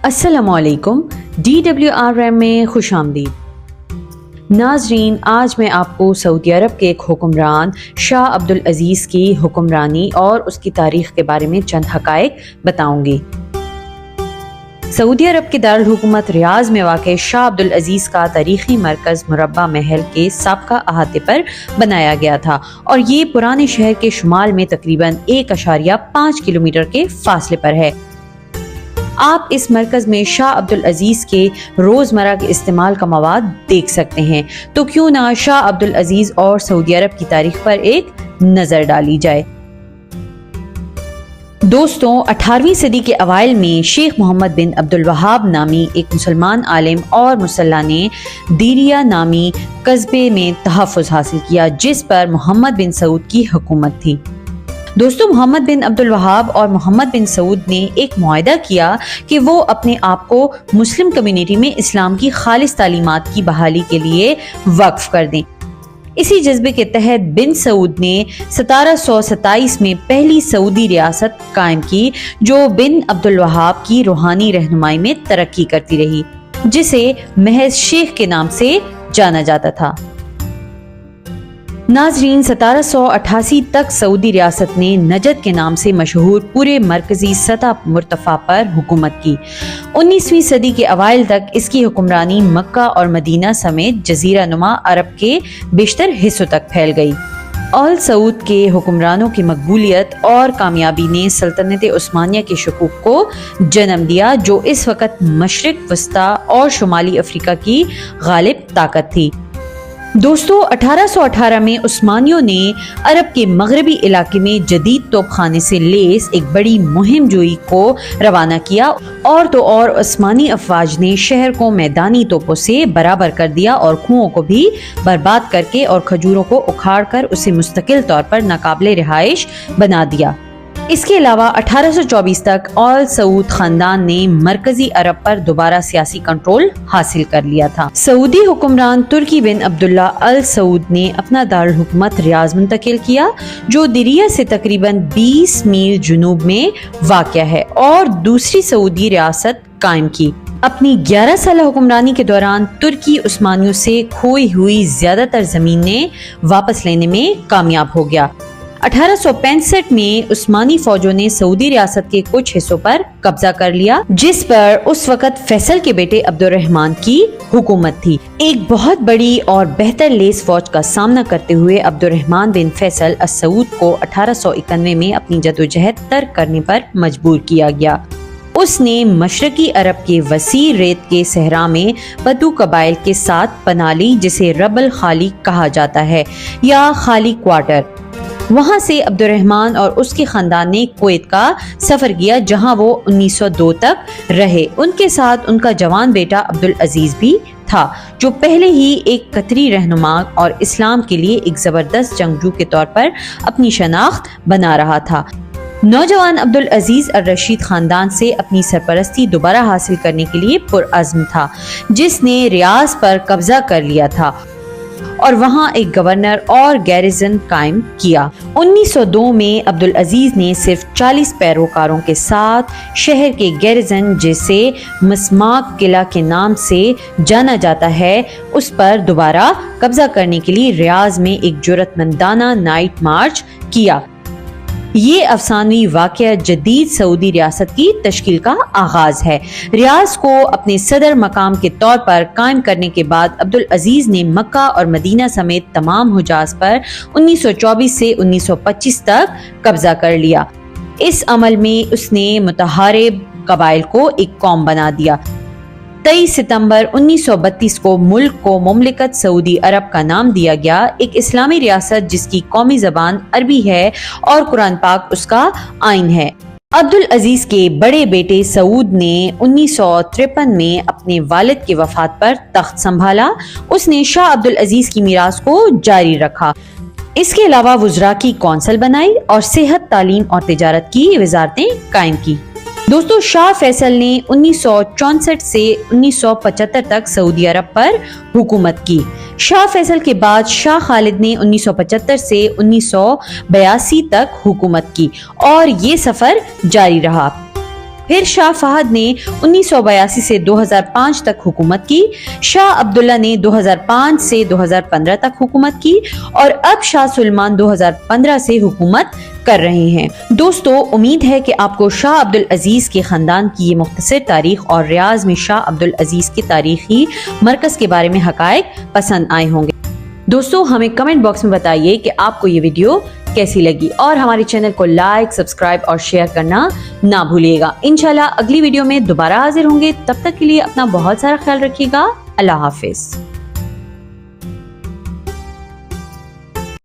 السلام علیکم، DWRM میں خوش آمدید۔ ناظرین، آج میں آپ کو سعودی عرب کے ایک حکمران شاہ عبدالعزیز کی حکمرانی اور اس کی تاریخ کے بارے میں چند حقائق بتاؤں گی۔ سعودی عرب کے دارالحکومت ریاض میں واقع شاہ عبدالعزیز کا تاریخی مرکز مربع محل کے سابقہ احاطے پر بنایا گیا تھا اور یہ پرانے شہر کے شمال میں تقریباً 1.5 کلومیٹر کے فاصلے پر ہے۔ آپ اس مرکز میں شاہ عبدالعزیز کے روزمرہ کے استعمال کا مواد دیکھ سکتے ہیں، تو کیوں نہ شاہ عبدالعزیز اور سعودی عرب کی تاریخ پر ایک نظر ڈالی جائے۔ دوستوں، 18ویں صدی کے اوائل میں شیخ محمد بن عبدالوہاب نامی ایک مسلمان عالم اور مسلح نے دیریہ نامی قصبے میں تحفظ حاصل کیا، جس پر محمد بن سعود کی حکومت تھی۔ دوستو، محمد بن عبدالوہاب اور محمد بن سعود نے ایک معاہدہ کیا کہ وہ اپنے آپ کو مسلم کمیونٹی میں اسلام کی خالص تعلیمات کی بحالی کے لیے وقف کر دیں۔ اسی جذبے کے تحت بن سعود نے 1727 میں پہلی سعودی ریاست قائم کی، جو بن عبدالوہاب کی روحانی رہنمائی میں ترقی کرتی رہی، جسے محض شیخ کے نام سے جانا جاتا تھا۔ ناظرین، 1788 تک سعودی ریاست نے نجد کے نام سے مشہور پورے مرکزی سطح مرتفع پر حکومت کی۔ 19ویں صدی کے اوائل تک اس کی حکمرانی مکہ اور مدینہ سمیت جزیرہ نما عرب کے بیشتر حصوں تک پھیل گئی۔ آل سعود کے حکمرانوں کی مقبولیت اور کامیابی نے سلطنت عثمانیہ کے شکوک کو جنم دیا، جو اس وقت مشرق وسطی اور شمالی افریقہ کی غالب طاقت تھی۔ دوستو، 1818 میں عثمانیوں نے عرب کے مغربی علاقے میں جدید توپ خانے سے لیس ایک بڑی مہم جوئی کو روانہ کیا، اور تو اور عثمانی افواج نے شہر کو میدانی توپوں سے برابر کر دیا اور کنوؤں کو بھی برباد کر کے اور کھجوروں کو اکھاڑ کر اسے مستقل طور پر ناقابل رہائش بنا دیا۔ اس کے علاوہ 1824 تک آل سعود خاندان نے مرکزی عرب پر دوبارہ سیاسی کنٹرول حاصل کر لیا تھا۔ سعودی حکمران ترکی بن عبداللہ ال سعود نے اپنا دارالحکومت ریاض منتقل کیا، جو دیریہ سے تقریباً 20 میل جنوب میں واقع ہے، اور دوسری سعودی ریاست قائم کی۔ اپنی 11 سالہ حکمرانی کے دوران ترکی عثمانیوں سے کھوئی ہوئی زیادہ تر زمینیں واپس لینے میں کامیاب ہو گیا۔ 1865 میں عثمانی فوجوں نے سعودی ریاست کے کچھ حصوں پر قبضہ کر لیا، جس پر اس وقت فیصل کے بیٹے عبد الرحمن کی حکومت تھی۔ ایک بہت بڑی اور بہتر لیس فوج کا سامنا کرتے ہوئے عبد الرحمن بن فیصل السعود کو 1891 میں اپنی جدوجہد ترک کرنے پر مجبور کیا گیا۔ اس نے مشرقی عرب کے وسیع ریت کے صحرا میں بدو قبائل کے ساتھ پناہ لی، جسے رب الخالی کہا جاتا ہے یا خالی کوارٹر۔ وہاں سے عبد الرحمن اور اس کے خاندان نے کویت کا سفر کیا، جہاں وہ 1902 تک رہے۔ ان کے ساتھ ان کا جوان بیٹا عبدالعزیز بھی تھا، جو پہلے ہی ایک قطری رہنما اور اسلام کے لیے ایک زبردست جنگجو کے طور پر اپنی شناخت بنا رہا تھا۔ نوجوان عبدالعزیز الرشید خاندان سے اپنی سرپرستی دوبارہ حاصل کرنے کے لیے پرعزم تھا، جس نے ریاض پر قبضہ کر لیا تھا اور وہاں ایک گورنر اور گیریزن قائم کیا۔ 1902 میں عبدالعزیز نے صرف 40 پیروکاروں کے ساتھ شہر کے گیریزن، جسے مسماک قلعہ کے نام سے جانا جاتا ہے، اس پر دوبارہ قبضہ کرنے کے لیے ریاض میں ایک جرأت مندانہ نائٹ مارچ کیا۔ یہ افسانوی واقعہ جدید سعودی ریاست کی تشکیل کا آغاز ہے۔ ریاض کو اپنے صدر مقام کے طور پر قائم کرنے کے بعد عبدالعزیز نے مکہ اور مدینہ سمیت تمام حجاز پر 1924 سے 1925 تک قبضہ کر لیا۔ اس عمل میں اس نے متحارب قبائل کو ایک قوم بنا دیا۔ 23 ستمبر 1932 کو ملک کو مملکت سعودی عرب کا نام دیا گیا، ایک اسلامی ریاست جس کی قومی زبان عربی ہے اور قرآن پاک اس کا آئین ہے۔ عبدالعزیز کے بڑے بیٹے سعود نے 1953 میں اپنے والد کی وفات پر تخت سنبھالا۔ اس نے شاہ عبدالعزیز کی میراث کو جاری رکھا۔ اس کے علاوہ وزراء کی کونسل بنائی اور صحت، تعلیم اور تجارت کی وزارتیں قائم کی۔ دوستو، شاہ فیصل نے 1964 سے 1975 تک سعودی عرب پر حکومت کی۔ شاہ فیصل کے بعد شاہ خالد نے 1975 سے 1982 تک حکومت کی اور یہ سفر جاری رہا۔ پھر شاہ فہد نے 1982 سے 2005 تک حکومت کی، شاہ عبداللہ نے 2005 سے 2015 تک حکومت کی اور اب شاہ سلمان 2015 سے حکومت کر رہے ہیں۔ دوستو، امید ہے کہ آپ کو شاہ عبدالعزیز کے خاندان کی یہ مختصر تاریخ اور ریاض میں شاہ عبدالعزیز کے تاریخی مرکز کے بارے میں حقائق پسند آئے ہوں گے۔ دوستو، ہمیں کمنٹ باکس میں بتائیے کہ آپ کو یہ ویڈیو کیسی لگی اور ہمارے چینل کو لائک، سبسکرائب اور شیئر کرنا نہ بھولیے گا۔ انشاءاللہ اگلی ویڈیو میں دوبارہ حاضر ہوں گے، تب تک کے لیے اپنا بہت سارا خیال رکھیے گا۔ اللہ حافظ۔